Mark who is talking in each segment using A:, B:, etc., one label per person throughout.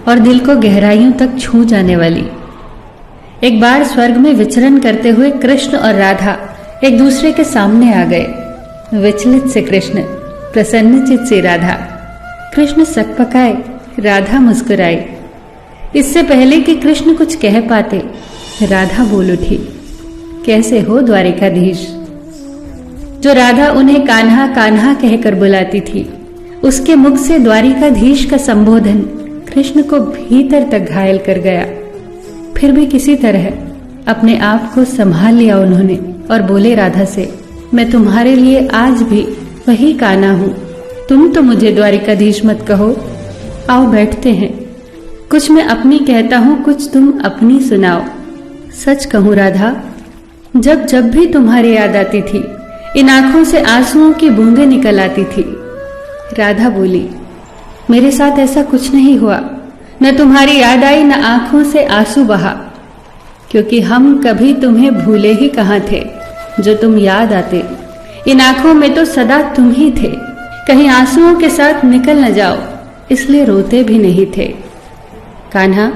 A: और दिल को गहराइयों तक छू जाने वाली। एक बार स्वर्ग में विचरण करते हुए कृष्ण और राधा एक दूसरे के सामने आ गए। विचलित से कृष्ण, प्रसन्नचित से राधा। कृष्ण सकपकाए, राधा मुस्कुराई। इससे पहले कि कृष्ण कुछ कह पाते, राधा बोल उठी, कैसे हो द्वारिकाधीश। जो राधा उन्हें कान्हा कान्हा कहकर बुलाती थी, उसके मुख से द्वारिकाधीश का संबोधन कृष्ण को भीतर तक घायल कर गया। फिर भी किसी तरह अपने आप को संभाल लिया उन्होंने और बोले राधा से, मैं तुम्हारे लिए आज भी वही कान्हा हूं। तुम तो मुझे द्वारिकाधीश मत कहो। आओ बैठते हैं, कुछ मैं अपनी कहता हूं, कुछ तुम अपनी सुनाओ। सच कहूं राधा, जब जब भी तुम्हारी याद आती थी, इन आंखों से आंसुओं की बूंदें निकल आती थी। राधा बोली, मेरे साथ ऐसा कुछ नहीं हुआ। न तुम्हारी याद आई, न आंखों से आंसू बहा, क्योंकि हम कभी तुम्हें भूले ही कहां थे। जो तुम याद आते, इन आंखों में तो सदा तुम ही थे। कहीं आंसुओं के साथ निकल न जाओ, इसलिए रोते भी नहीं थे। कान्हा,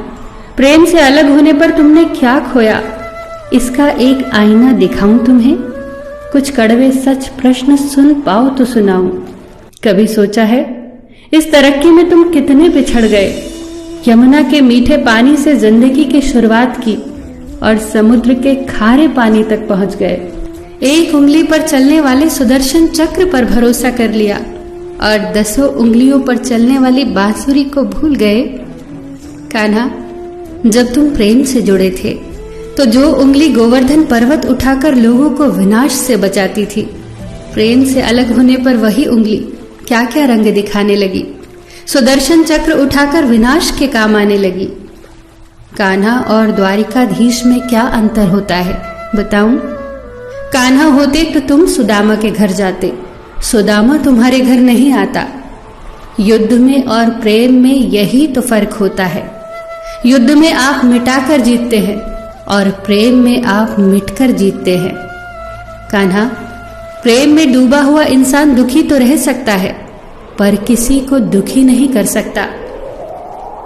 A: प्रेम से अलग होने पर तुमने क्या खोया, इसका एक आईना दिखाऊं तुम्हें। कुछ कड़वे सच प्रश्न सुन पाओ तो सुनाऊं। कभी सोचा है इस तरक्की में तुम कितने पिछड़ गए। यमुना के मीठे पानी से जिंदगी की शुरुआत की और समुद्र के खारे पानी तक पहुंच गए। एक उंगली पर चलने वाले सुदर्शन चक्र पर भरोसा कर लिया और 10 उंगलियों पर चलने वाली बांसुरी को भूल गए। कान्हा, जब तुम प्रेम से जुड़े थे तो जो उंगली गोवर्धन पर्वत उठाकर लोगों को विनाश से बचाती थी, प्रेम से अलग होने पर वही उंगली क्या क्या रंग दिखाने लगी। सुदर्शन चक्र उठाकर विनाश के काम आने लगी। कान्हा और द्वारिकाधीश में क्या अंतर होता है बताऊं? कान्हा होते तो तुम सुदामा के घर जाते, सुदामा तुम्हारे घर नहीं आता। युद्ध में और प्रेम में यही तो फर्क होता है। युद्ध में आप मिटाकर जीतते हैं और प्रेम में आप मिटकर जीतते हैं। कान्हा, प्रेम में डूबा हुआ इंसान दुखी तो रह सकता है, पर किसी को दुखी नहीं कर सकता।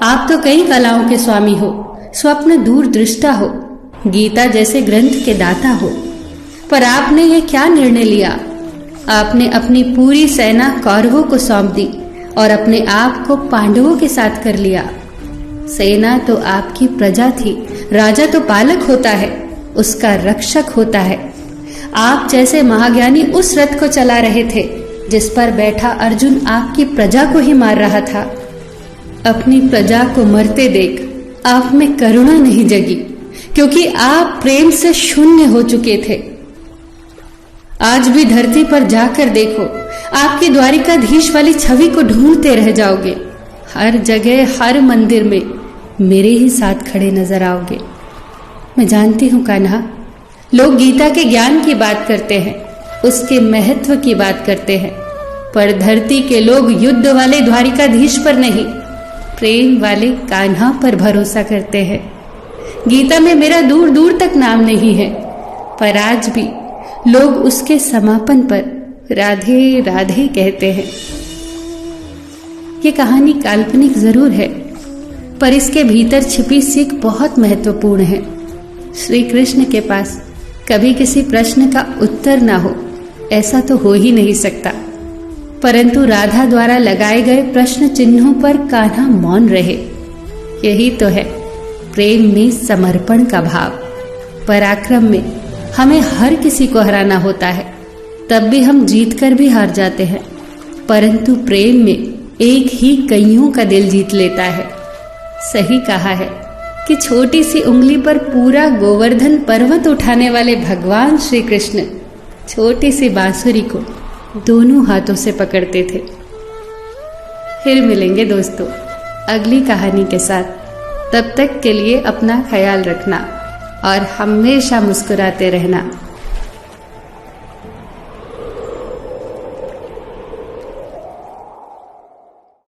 A: आप तो कई कलाओं के स्वामी हो, स्वप्न दूरदृष्टा हो, गीता जैसे ग्रंथ के दाता हो, पर आपने ये क्या निर्णय लिया? आपने अपनी पूरी सेना कौरवों को सौंप दी और अपने आप को पांडवों के साथ कर लिया। सेना तो आपकी प्रजा थी, राजा तो पालक होता है, उसका रक्षक होता है। आप जैसे महाज्ञानी उस रथ को चला रहे थे जिस पर बैठा अर्जुन आपकी प्रजा को ही मार रहा था। अपनी प्रजा को मरते देख आप में करुणा नहीं जगी, क्योंकि आप प्रेम से शून्य हो चुके थे। आज भी धरती पर जाकर देखो, आपकी द्वारिकाधीश वाली छवि को ढूंढते रह जाओगे। हर जगह, हर मंदिर में मेरे ही साथ खड़े नजर आओगे। मैं जानती हूं कान्हा, लोग गीता के ज्ञान की बात करते हैं, उसके महत्व की बात करते हैं, पर धरती के लोग युद्ध वाले द्वारिकाधीश पर नहीं, प्रेम वाले कान्हा पर भरोसा करते हैं। गीता में मेरा दूर दूर तक नाम नहीं है, पर आज भी लोग उसके समापन पर राधे राधे कहते हैं। ये कहानी काल्पनिक जरूर है, पर इसके भीतर छिपी सीख बहुत महत्वपूर्ण है। श्री कृष्ण के पास कभी किसी प्रश्न का उत्तर ना हो, ऐसा तो हो ही नहीं सकता, परंतु राधा द्वारा लगाए गए प्रश्न चिन्हों पर कान्हा मौन रहे। यही तो है प्रेम में समर्पण का भाव। पराक्रम में हमें हर किसी को हराना होता है, तब भी हम जीतकर भी हार जाते हैं, परंतु प्रेम में एक ही कईयों का दिल जीत लेता है। सही कहा है कि छोटी सी उंगली पर पूरा गोवर्धन पर्वत उठाने वाले भगवान श्री कृष्ण छोटी सी बांसुरी को दोनों हाथों से पकड़ते थे। फिर मिलेंगे दोस्तों अगली कहानी के साथ। तब तक के लिए अपना ख्याल रखना और हमेशा मुस्कुराते रहना।